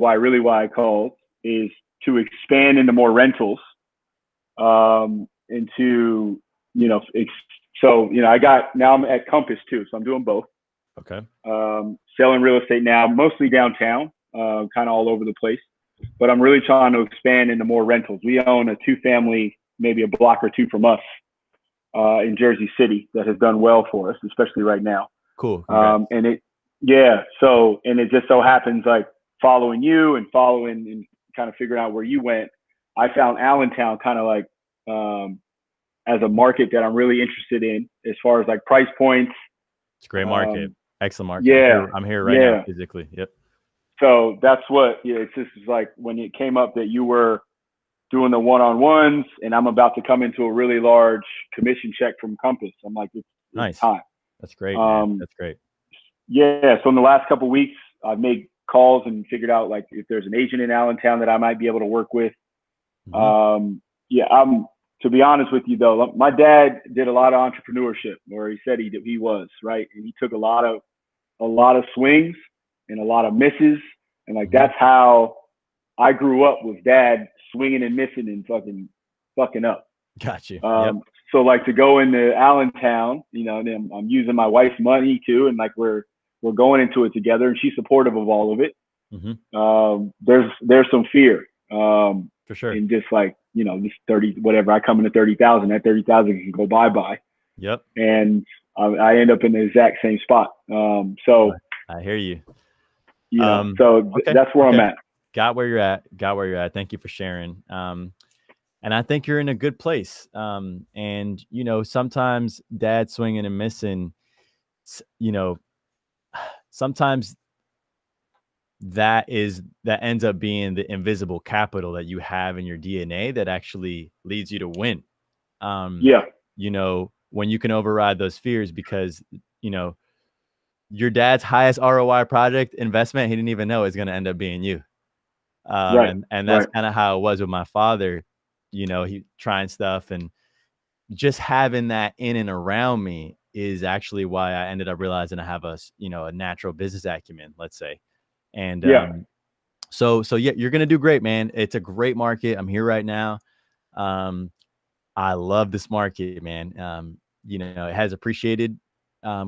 why I called is to expand into more rentals, into, now I'm at Compass too. So I'm doing both. Okay. Selling real estate now, mostly downtown, kind of all over the place. But I'm really trying to expand into more rentals. We own a 2-family, maybe a block or two from us, in Jersey City that has done well for us, especially right now. Cool. And it just so happens, like, following you and kind of figuring out where you went, I found Allentown kind of like, as a market that I'm really interested in as far as like price points. It's a great market. Excellent market. Yeah. I'm here right now physically. Yep. So that's what, it's just like when it came up that you were doing the one-on-ones and I'm about to come into a really large commission check from Compass. I'm like, it's nice. Time. That's great. Man. That's great. Yeah. So in the last couple of weeks, I've made calls and figured out like if there's an agent in Allentown that I might be able to work with. To be honest with you though, my dad did a lot of entrepreneurship, or he said he was, right. And he took a lot of swings and a lot of misses. And like, that's how I grew up, with dad swinging and missing and fucking up. Got you. So like to go into Allentown, and I'm using my wife's money too. And like, we're going into it together and she's supportive of all of it. There's some fear, for sure. And just like, this 30, whatever, I come into 30,000, that 30,000 can go bye-bye. Yep. And I end up in the exact same spot. So I hear you. That's where I'm at. Got where you're at. Thank you for sharing. And I think you're in a good place. And sometimes dad swinging and missing, sometimes that ends up being the invisible capital that you have in your DNA that actually leads you to win. When you can override those fears, because, your dad's highest ROI project investment, he didn't even know is going to end up being you. And that's kind of how it was with my father. He trying stuff, and just having that in and around me is actually why I ended up realizing I have a natural business acumen, let's say. And so you're going to do great, man. It's a great market. I'm here right now. I love this market, man. It has appreciated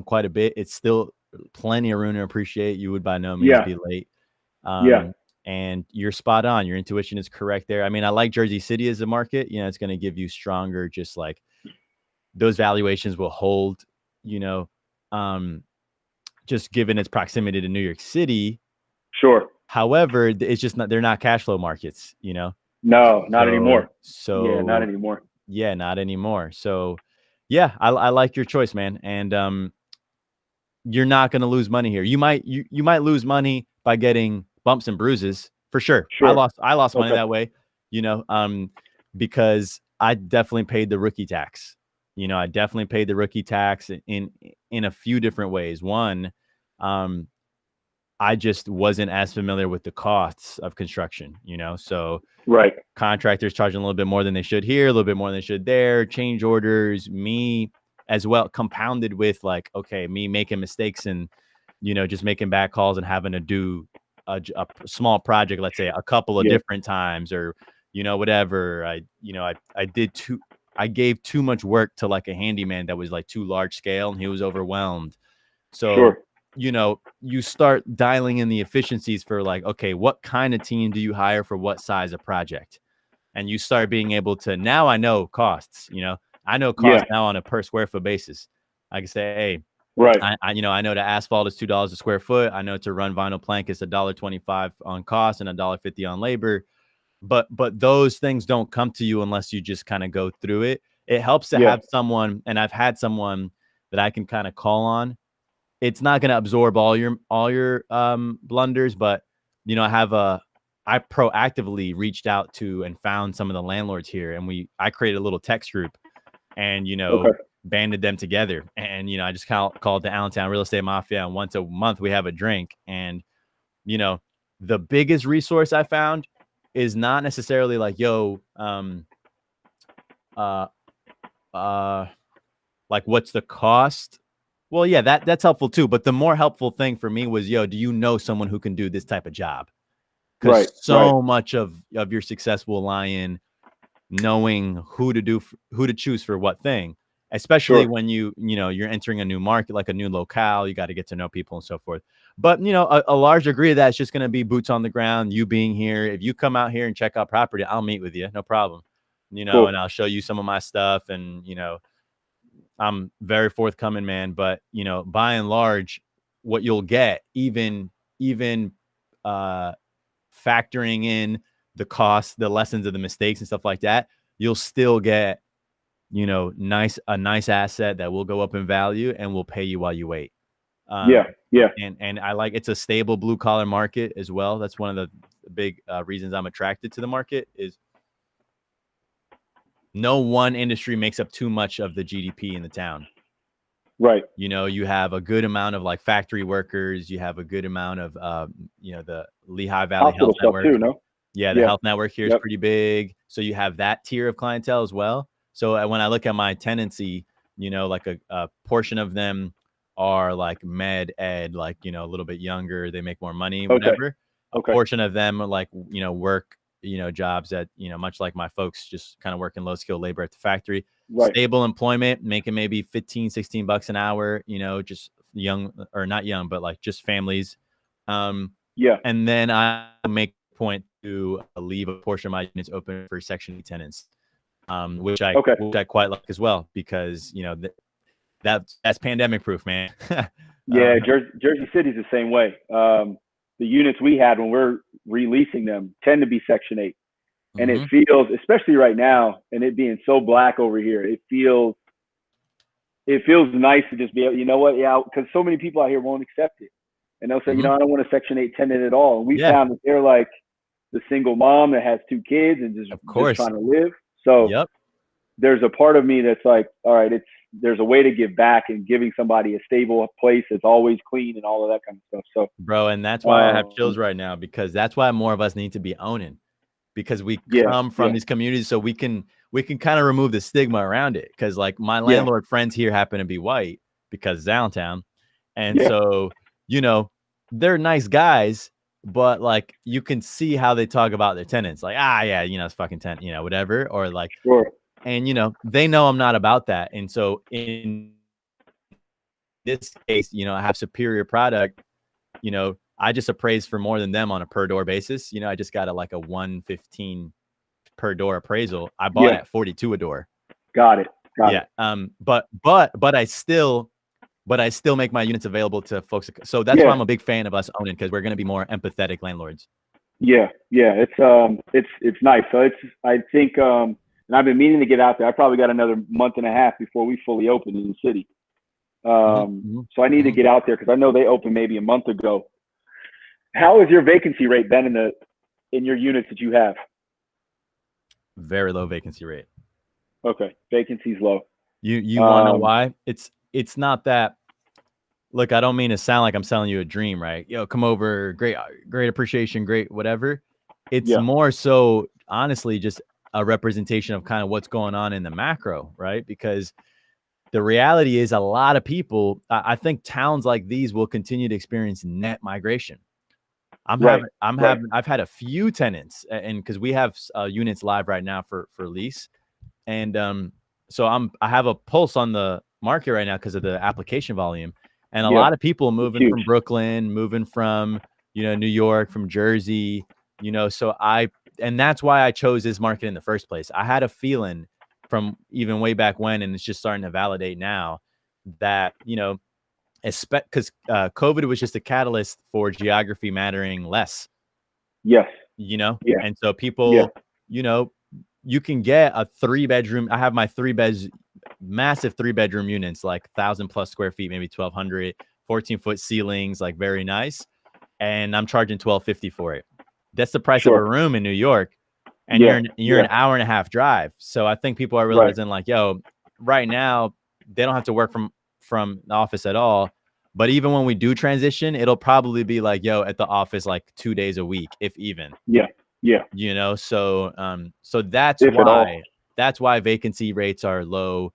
quite a bit. It's still plenty of room to appreciate. You would by no means be late. And you're spot on. Your intuition is correct there. I mean, I like Jersey City as a market. It's going to give you stronger, just like those valuations will hold, just given its proximity to New York City. Sure. However, it's just they're not cash flow markets, No, not anymore. Not anymore. Yeah, not anymore. So yeah, I like your choice, man. And you're not going to lose money here. You might lose money by getting bumps and bruises, for sure. I lost money that way, because I definitely paid the rookie tax. I definitely paid the rookie tax in a few different ways. One, I just wasn't as familiar with the costs of construction, so contractors charging a little bit more than they should here, a little bit more than they should there, change orders, me as well, compounded with like, me making mistakes and, just making bad calls and having to do a small project, let's say a couple of different times, or, whatever. I gave too much work to like a handyman that was like too large scale, and he was overwhelmed. So, you start dialing in the efficiencies for like, what kind of team do you hire for what size of project? And you start being able to, now I know costs, I know costs now on a per square foot basis. I can say, hey, I know the asphalt is $2 a square foot. I know to run vinyl plank is $1.25 on cost and $1.50 on labor. But those things don't come to you unless you just kind of go through it. It helps to have someone, and I've had someone that I can kind of call on. It's not going to absorb all your blunders, but I proactively reached out to and found some of the landlords here, and I created a little text group, and banded them together, and I just called the Allentown Real Estate Mafia, and once a month we have a drink. And the biggest resource I found is not necessarily like, like what's the cost? Well, yeah, that's helpful too. But the more helpful thing for me was, do you know someone who can do this type of job? because Right. so much of your success will lie in knowing who to choose for what thing, especially Sure. when you're entering a new market, like a new locale. You got to get to know people and so forth. But a large degree of that is just going to be boots on the ground, you being here. If you come out here and check out property, I'll meet with you, no problem. Cool. And I'll show you some of my stuff, and I'm very forthcoming, man. But by and large, what you'll get, even factoring in the cost, the lessons of the mistakes and stuff like that, you'll still get a nice asset that will go up in value and will pay you while you wait. Yeah. And I like, it's a stable blue collar market as well. That's one of the big reasons I'm attracted to the market is no one industry makes up too much of the GDP in the town. Right. You have a good amount of like factory workers. You have a good amount of, the Lehigh Valley Hospital Health stuff Network. too, no? Yeah, the health network here is pretty big. So you have that tier of clientele as well. So when I look at my tenancy, like a portion of them are like med ed, like, a little bit younger, they make more money, whatever. A portion of them are like, work, jobs that, much like my folks, just kind of working low skill labor at the factory, stable employment, making maybe 15, 16 bucks an hour, just young, or not young, but like just families. And then I make a point to leave a portion of my units open for Section 8 tenants, which I quite like as well, because that's pandemic proof, man. Yeah, Jersey City's the same way. The units we had when we're releasing them tend to be Section 8. And it feels, especially right now, and it being so black over here, it feels nice to just be able, you know what? Yeah, because so many people out here won't accept it. And they'll say, I don't want a Section 8 tenant at all. And we found that they're like the single mom that has 2 kids and just trying to live. So there's a part of me that's like, all right, there's a way to give back, and giving somebody a stable place that's always clean and all of that kind of stuff. So, bro, and that's why I have chills right now, because that's why more of us need to be owning, because we come from these communities, so we can kind of remove the stigma around it. Because like my landlord friends here happen to be white because it's Allentown, and so they're nice guys, but like you can see how they talk about their tenants, like it's fucking tenant, whatever, or like and they know I'm not about that. And so in this case, I have superior product. I just appraise for more than them on a per door basis. I just got a 115 per door appraisal. I bought at 42 a door. Got it. But I still make my units available to folks. So that's why I'm a big fan of us owning, because we're going to be more empathetic landlords. Yeah. It's nice. So I think, and I've been meaning to get out there. I probably got another month and a half before we fully open in the city. So I need to get out there, because I know they opened maybe a month ago. How has your vacancy rate been in your units that you have? Very low vacancy rate. Okay, vacancy's low. You want to know why? It's not that. Look, I don't mean to sound like I'm selling you a dream, right? Come over, great appreciation, great whatever. It's more so, honestly, just a representation of kind of what's going on in the macro, right? Because the reality is, a lot of people, I think towns like these will continue to experience net migration. I've had a few tenants, and because we have units live right now for lease, and so I have a pulse on the market right now because of the application volume, and a lot of people moving from Brooklyn, moving from New York, from Jersey, so and that's why I chose this market in the first place. I had a feeling from even way back when, and it's just starting to validate now, that because COVID was just a catalyst for geography mattering less. And so people, you can get a 3-bedroom. I have my 3-beds, massive 3-bedroom units, like 1,000+ square feet, maybe 1,200, 14-foot ceilings, like very nice. And I'm charging $1,250 for it. That's the price of a room in New York. And you're an hour and a half drive. So I think people are realizing like, right now they don't have to work from the office at all. But even when we do transition, it'll probably be like, at the office like 2 days a week, if even. So that's why vacancy rates are low.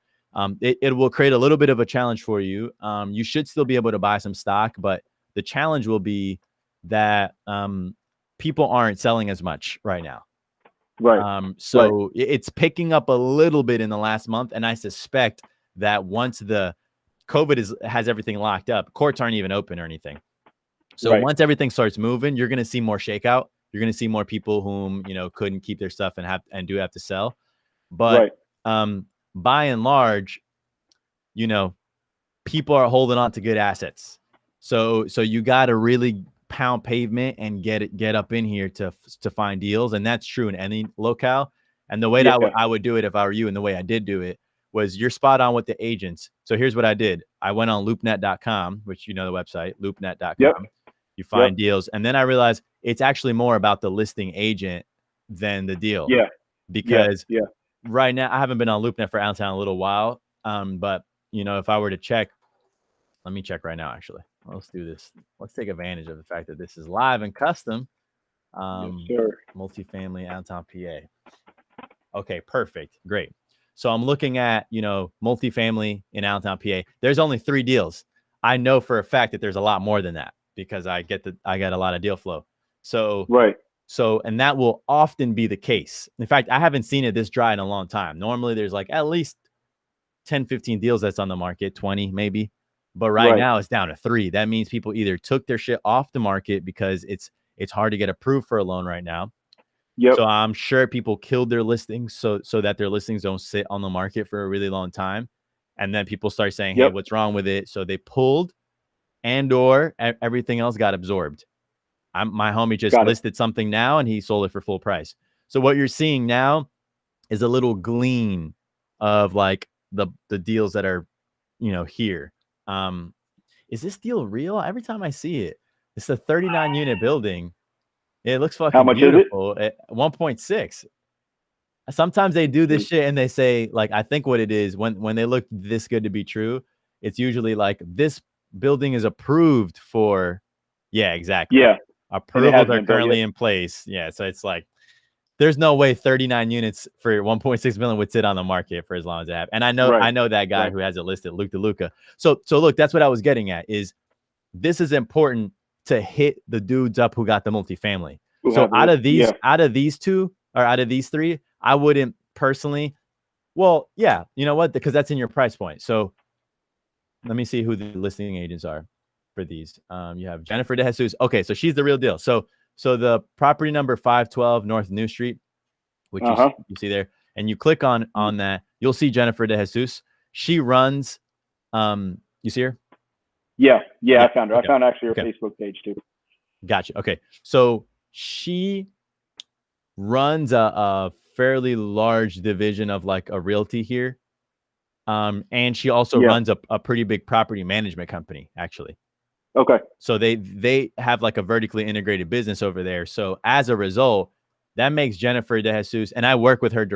It will create a little bit of a challenge for you. You should still be able to buy some stock, but the challenge will be that people aren't selling as much right now. Right. So it's picking up a little bit in the last month. And I suspect that once the COVID has everything locked up, courts aren't even open or anything. So once everything starts moving, you're going to see more shakeout. You're going to see more people whom, couldn't keep their stuff and do have to sell. But by and large, people are holding on to good assets. So you got to really pound pavement and get up in here to find deals. And that's true in any locale. And the way that I would do it if I were you, and the way I did do it, was you're spot on with the agents. So here's what I did. I went on loopnet.com, which the website, loopnet.com. Yep. You find deals. And then I realized it's actually more about the listing agent than the deal. Yeah. Because right now, I haven't been on LoopNet for Allentown a little while. But, if I were to check, let me check right now, actually. Let's do this. Let's take advantage of the fact that this is live and custom. Yes, sir. Multifamily, Allentown, PA. Okay, perfect. Great. So I'm looking at, multifamily in Allentown, PA. There's only 3 deals. I know for a fact that there's a lot more than that because I got a lot of deal flow. So, and that will often be the case. In fact, I haven't seen it this dry in a long time. Normally there's like at least 10, 15 deals that's on the market, 20 maybe. But right now it's down to 3. That means people either took their shit off the market because it's hard to get approved for a loan right now. So I'm sure people killed their listings so that their listings don't sit on the market for a really long time. And then people start saying, hey, what's wrong with it? So they pulled or everything else got absorbed. My homie just listed something now and he sold it for full price. So what you're seeing now is a little glean of like the deals that are, here. Is this deal real? Every time I see it, it's a 39 unit building. It looks fucking beautiful. At 1.6. Sometimes they do this shit and they say, like, I think what it is when they look this good to be true, it's usually like this building is approved for. Yeah, exactly. Yeah. Approvals are currently in place. Yeah. So it's like, there's no way 39 units for 1.6 million would sit on the market for as long as they have. And I know that guy who has it listed, Luke DeLuca. So look, that's what I was getting at is this is important to hit the dudes up who got the multifamily. So out of these 2 or out of these 3, I wouldn't personally. Well, yeah, you know what? Because that's in your price point. So let me see who the listing agents are for these. You have Jennifer De Jesus. Okay, so she's the real deal. So the property number 512 North New Street, which you see there, and you click on that, you'll see Jennifer De Jesus. She runs. You see her? Yeah, I found her. Okay. I found actually her Facebook page too. Gotcha. Okay, so she runs a fairly large division of like a realty here, and she also runs a pretty big property management company actually. Okay. So they have like a vertically integrated business over there. So as a result, that makes Jennifer De Jesus, and I work with her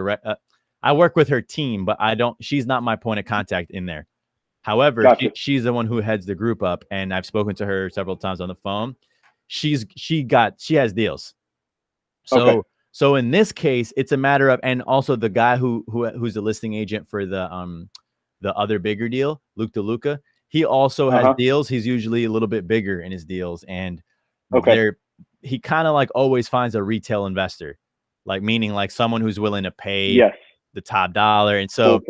I work with her team, but she's not my point of contact in there. However, she's the one who heads the group up, and I've spoken to her several times on the phone. She has deals. So in this case, it's a matter of, and also the guy who's the listing agent for the other bigger deal, Luke DeLuca. He also has deals. He's usually a little bit bigger in his deals. And he kind of like always finds a retail investor, like meaning like someone who's willing to pay the top dollar. And so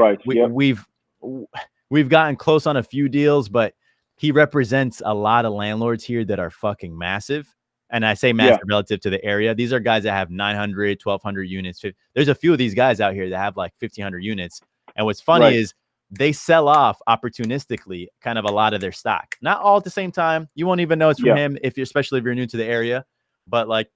we've gotten close on a few deals, but he represents a lot of landlords here that are fucking massive. And I say massive relative to the area. These are guys that have 900, 1,200 units. There's a few of these guys out here that have like 1,500 units. And what's funny is they sell off opportunistically kind of a lot of their stock. Not all at the same time. You won't even know it's from him especially if you're new to the area. But like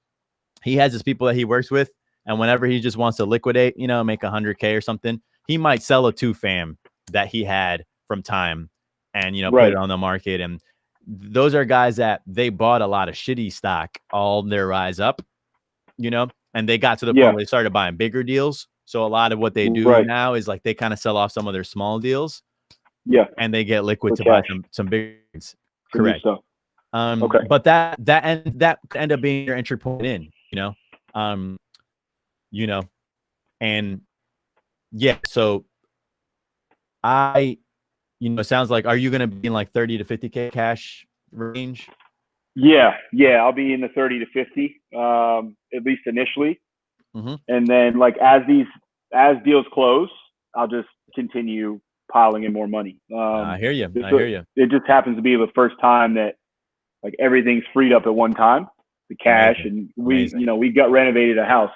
he has his people that he works with. And whenever he just wants to liquidate, make 100K or something, he might sell a 2-fam that he had from time and, put it on the market. And those are guys that they bought a lot of shitty stock all their rise up, and they got to the point where they started buying bigger deals. So a lot of what they do now is like they kind of sell off some of their small deals. Yeah. And they get liquid to buy some big things. Correct. But that end up being your entry point in, and so it sounds like, are you going to be in like 30 to 50K cash range? Yeah, I'll be in the 30 to 50, at least initially, and then like as deals close, I'll just continue piling in more money. I hear you. I hear you. It just happens to be the first time that like everything's freed up at one time, the cash, Amazing. and we got renovated a house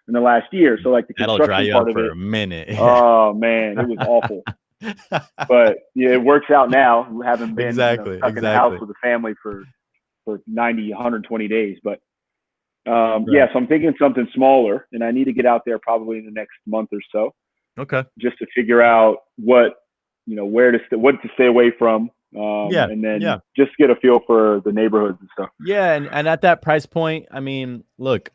in the last year, so like the That'll dry construction you part up of for it. a minute. Oh man, it was awful. But yeah, it works out now. Having been Exactly. stuck in the house with the family for 90, 120 days. But yeah, so I'm thinking something smaller, and I need to get out there probably in the next month or so. Okay. Just to figure out what to stay away from. And then just get a feel for the neighborhoods and stuff. Yeah, and at that price point, I mean, look,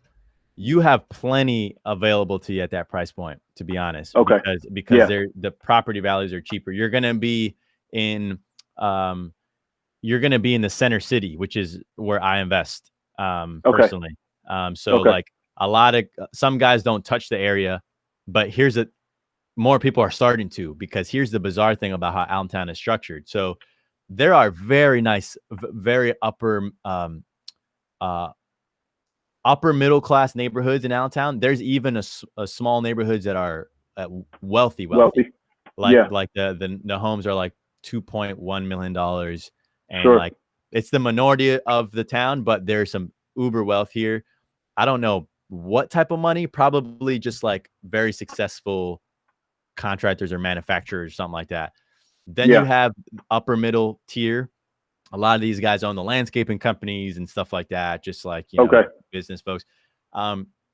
you have plenty available to you at that price point, to be honest. Okay. Because the property values are cheaper. You're gonna be in the center city, which is where I invest personally. Like some guys don't touch the area, but more people are starting to, because here's the bizarre thing about how Allentown is structured. So there are very nice, very upper middle class neighborhoods in Allentown. There's even a small neighborhoods that are wealthy. Like the homes are like $2.1 million, and like it's the minority of the town, but there's some uber wealth here. I don't know what type of money, probably just like very successful contractors or manufacturers, something like that. Then you have upper middle tier. A lot of these guys own the landscaping companies and stuff like that, just like business folks.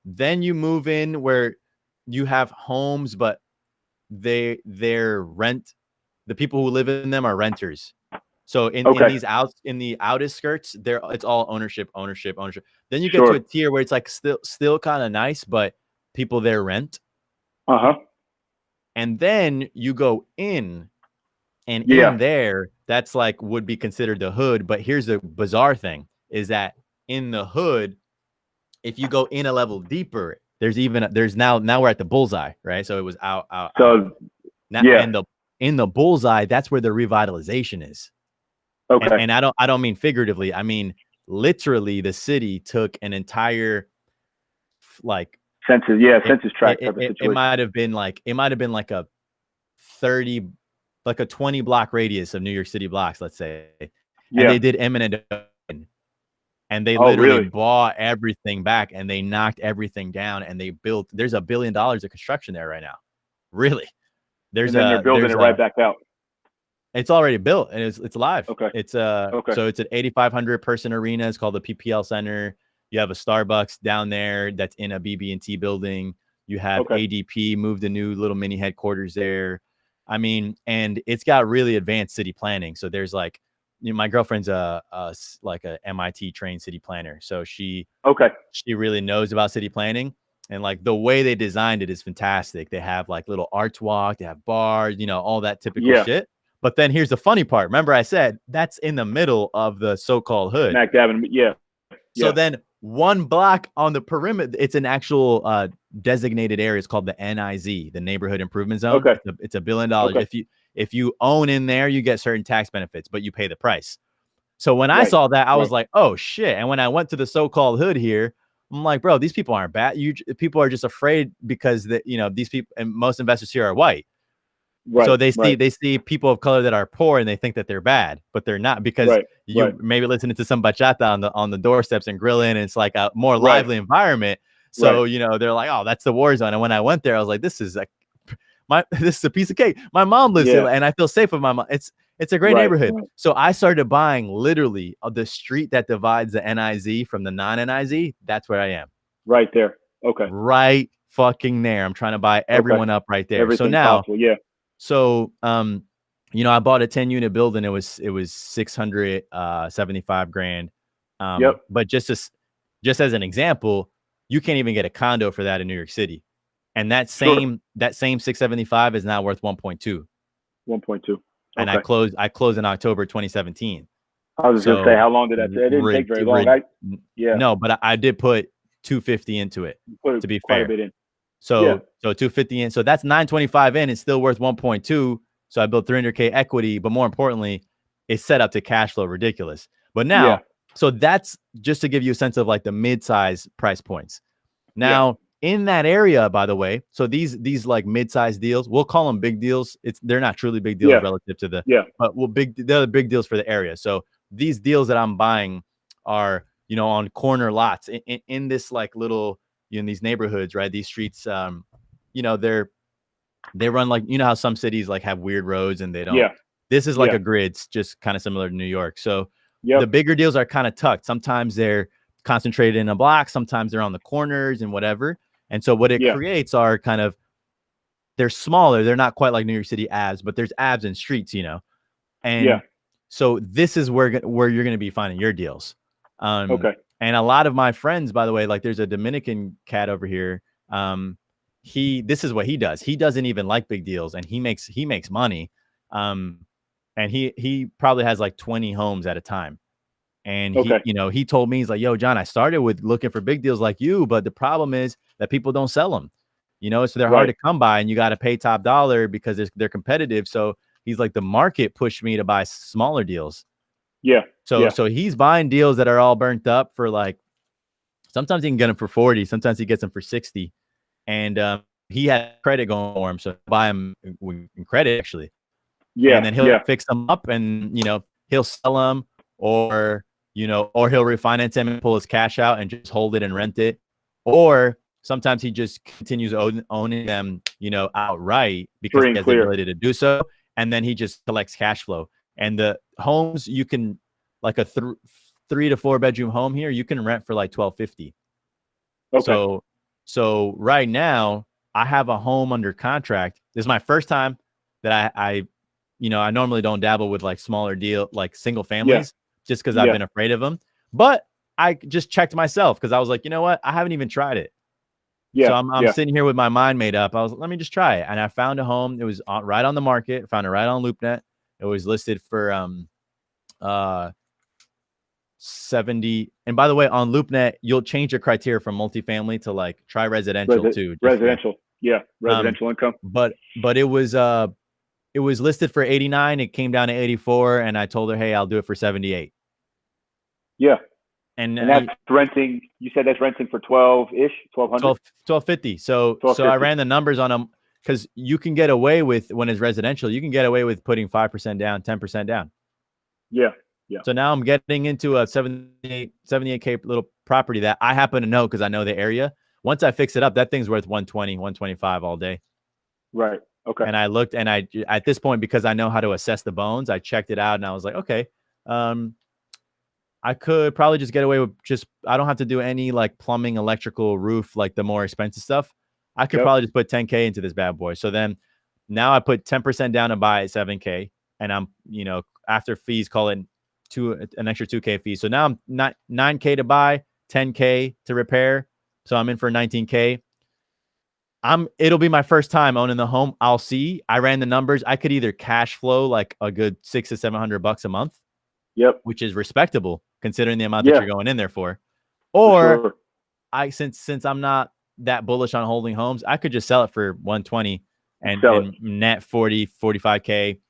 Then you move in where you have homes, but they're rent. The people who live in them are renters. So in the outskirts, it's all ownership. Then you get to a tier where it's like still kind of nice, but people there rent. And then you go in, and in there, that's like would be considered the hood. But here's the bizarre thing, is that in the hood, if you go in a level deeper, there's now we're at the bullseye, right? So it was out. And in the bullseye, that's where the revitalization is. Okay. And I don't mean figuratively. I mean literally, the city took an entire census tract type of situation. It might have been like a 30, like a 20 block radius of New York City blocks, let's say. And they did eminent domain, and they literally bought everything back, and they knocked everything down, and they built. There's $1 billion of construction there right now. Really, they're building it right back out. It's already built, and it's live. Okay. So it's an 8,500 person arena. It's called the PPL Center. You have a Starbucks down there that's in a BB&T building. You have ADP moved a new little mini headquarters there. I mean, and it's got really advanced city planning. So there's like, my girlfriend's a MIT trained city planner. So she really knows about city planning, and like the way they designed it is fantastic. They have like little arch walk, they have bars, all that typical shit. But then here's the funny part. Remember I said that's in the middle of the so-called hood. Smack dab in, So then one block on the perimeter, it's an actual designated area. It's called the NIZ, the Neighborhood Improvement Zone. It's $1 billion. If you own in there, you get certain tax benefits, but you pay the price. So when I saw that, I was like, oh shit. And when I went to the so-called hood here, I'm like, bro, these people aren't bad. People are just afraid because these people, and most investors here are white. So they see people of color that are poor, and they think that they're bad, but they're not, because maybe listening to some bachata on the doorsteps and grilling, and it's like a more lively environment. So they're like, oh, that's the war zone. And when I went there, I was like, this is a piece of cake. My mom lives here, and I feel safe with my mom. It's a great neighborhood. So I started buying literally the street that divides the NIZ from the non-NIZ. That's where I am. Right there. Okay. Right fucking there. I'm trying to buy everyone up right there. Everything so now. Possible. Yeah. So, I bought a 10-unit building. It was $675,000. But just as an example, you can't even get a condo for that in New York City. And that same 675 is now worth 1.2. 1.2. And I closed in October 2017. I was going to say, how long did that? It didn't take very long. No, but I did put 250 into it, to be fair. Quite a bit in. So 250 in. So that's 925 in. It's still worth 1.2. So I built 300K equity, but more importantly, it's set up to cash flow ridiculous. But now So that's just to give you a sense of like the mid-size price points. Now, in that area, by the way, so these like mid-size deals, we'll call them big deals. They're not truly big deals relative to the, but they're the big deals for the area. So these deals that I'm buying are, you know, on corner lots in this like little, in these neighborhoods, right? These streets, you know, they run like, you know how some cities like have weird roads and they don't. This is like a grid. It's just kind of similar to New York. So the bigger deals are kind of tucked. Sometimes they're concentrated in a block. Sometimes they're on the corners and whatever. And so what it creates are kind of, they're smaller. They're not quite like New York City abs, but there's abs in streets, you know? And so this is where you're going to be finding your deals. And a lot of my friends, by the way, like there's a Dominican cat over here. This is what he does. He doesn't even like big deals, and he makes money. And he probably has like 20 homes at a time. And he told me, he's like, yo, John, I started with looking for big deals like you, but the problem is that people don't sell them, you know, so they're hard to come by and you got to pay top dollar because they're competitive. So he's like, the market pushed me to buy smaller deals. So he's buying deals that are all burnt up for like, sometimes he can get them for 40, sometimes he gets them for 60. And he had credit going for him. So buy him in credit actually. And then he'll fix them up and, you know, he'll sell them or he'll refinance them and pull his cash out and just hold it and rent it. Or sometimes he just continues owning them, you know, outright because he has the ability to do so. And then he just collects cash flow. And the homes you can, like a 3 to 4 bedroom home here, you can rent for like $1,250. So right now I have a home under contract. This is my first time that I normally don't dabble with like smaller deal, like single families, just because I've been afraid of them. But I just checked myself because I was like, you know what? I haven't even tried it. So I'm sitting here with my mind made up. I was, let me just try it. And I found a home. It was right on the market. Found it right on LoopNet. It was listed for 70. And by the way, on LoopNet, you'll change your criteria from multifamily to like try residential too. Residential. Residential income. But it was listed for 89. It came down to 84. And I told her, hey, I'll do it for 78. And that's renting. You said that's renting for 12-ish, 1,200? 1250. So I ran the numbers on them because you can get away with, when it's residential, you can get away with putting 5% down, 10% down. So now I'm getting into a 78K little property that I happen to know because I know the area. Once I fix it up, that thing's worth 120, 125 all day. Right. Okay. And I looked, and at this point, because I know how to assess the bones, I checked it out and I was like, okay, I could probably just get away with I don't have to do any like plumbing, electrical, roof, like the more expensive stuff. I could probably just put 10K into this bad boy. So then now I put 10% down to buy at 7K, and I'm, after fees, call it an extra 2K fee. So now I'm not 9K to buy, 10K to repair. So I'm in for 19K. It'll be my first time owning the home. I'll see. I ran the numbers. I could either cash flow like a good $600 to $700 a month. Which is respectable considering the amount that you're going in there for. Or since I'm not that bullish on holding homes, I could just sell it for 120 and net 40, 45K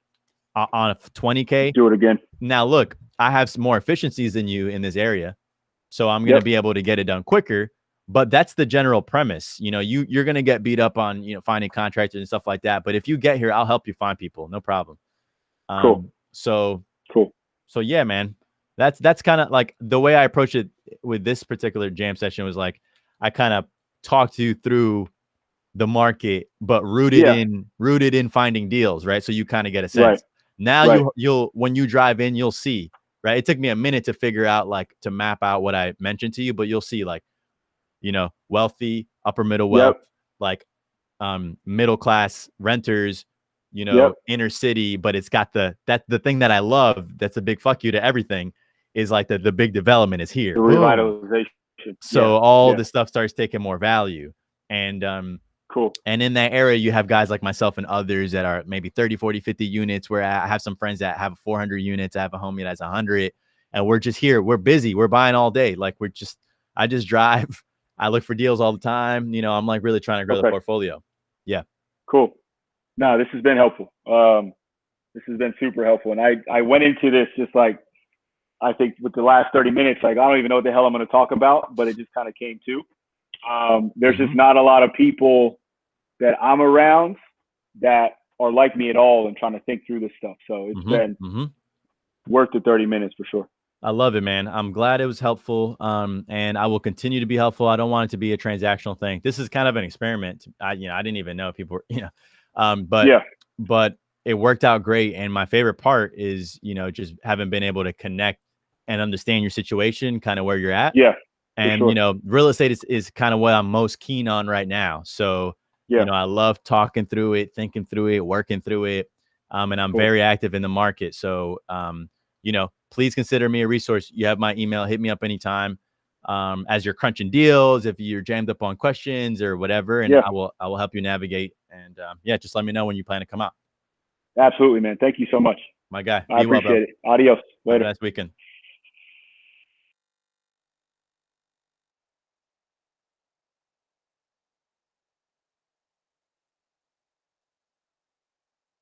on a 20K. Do it again. Now look, I have some more efficiencies than you in this area. So I'm going to be able to get it done quicker. But that's the general premise. You're going to get beat up on, finding contractors and stuff like that. But if you get here, I'll help you find people. No problem. Cool. So yeah, man, that's kind of like the way I approached it with this particular jam session was like, I kind of talked you through the market, but rooted in finding deals. Right. So you kind of get a sense. Now you'll, when you drive in, you'll see, right. It took me a minute to figure out, like, to map out what I mentioned to you, but you'll see, like, wealthy, upper middle wealth, like, middle class renters, inner city, but it's got the thing that I love. That's a big fuck you to everything, is like the big development is here. The revitalization. So all the stuff starts taking more value. And cool. And in that area, you have guys like myself and others that are maybe 30, 40, 50 units, where I have some friends that have 400 units. I have a homie that's 100, and we're just here. We're busy. We're buying all day. Like, I just drive. I look for deals all the time. I'm like really trying to grow the portfolio. Yeah. Cool. No, this has been helpful. This has been super helpful. And I went into this just like, I think with the last 30 minutes, like, I don't even know what the hell I'm going to talk about, but it just kind of came to. There's just not a lot of people that I'm around that are like me at all and trying to think through this stuff. So it's been worth the 30 minutes for sure. I love it, man. I'm glad it was helpful. And I will continue to be helpful. I don't want it to be a transactional thing. This is kind of an experiment. I didn't even know people were, but it worked out great. And my favorite part is, just having been able to connect and understand your situation, kind of where you're at. Yeah. And, sure. Real estate is kind of what I'm most keen on right now. So, I love talking through it, thinking through it, working through it. And I'm very active in the market. So, please consider me a resource. You have my email. Hit me up anytime. As you're crunching deals, if you're jammed up on questions or whatever, and I will help you navigate. And just let me know when you plan to come out. Absolutely, man. Thank you so much. My guy. I appreciate it. Adios. Later. Have a nice weekend.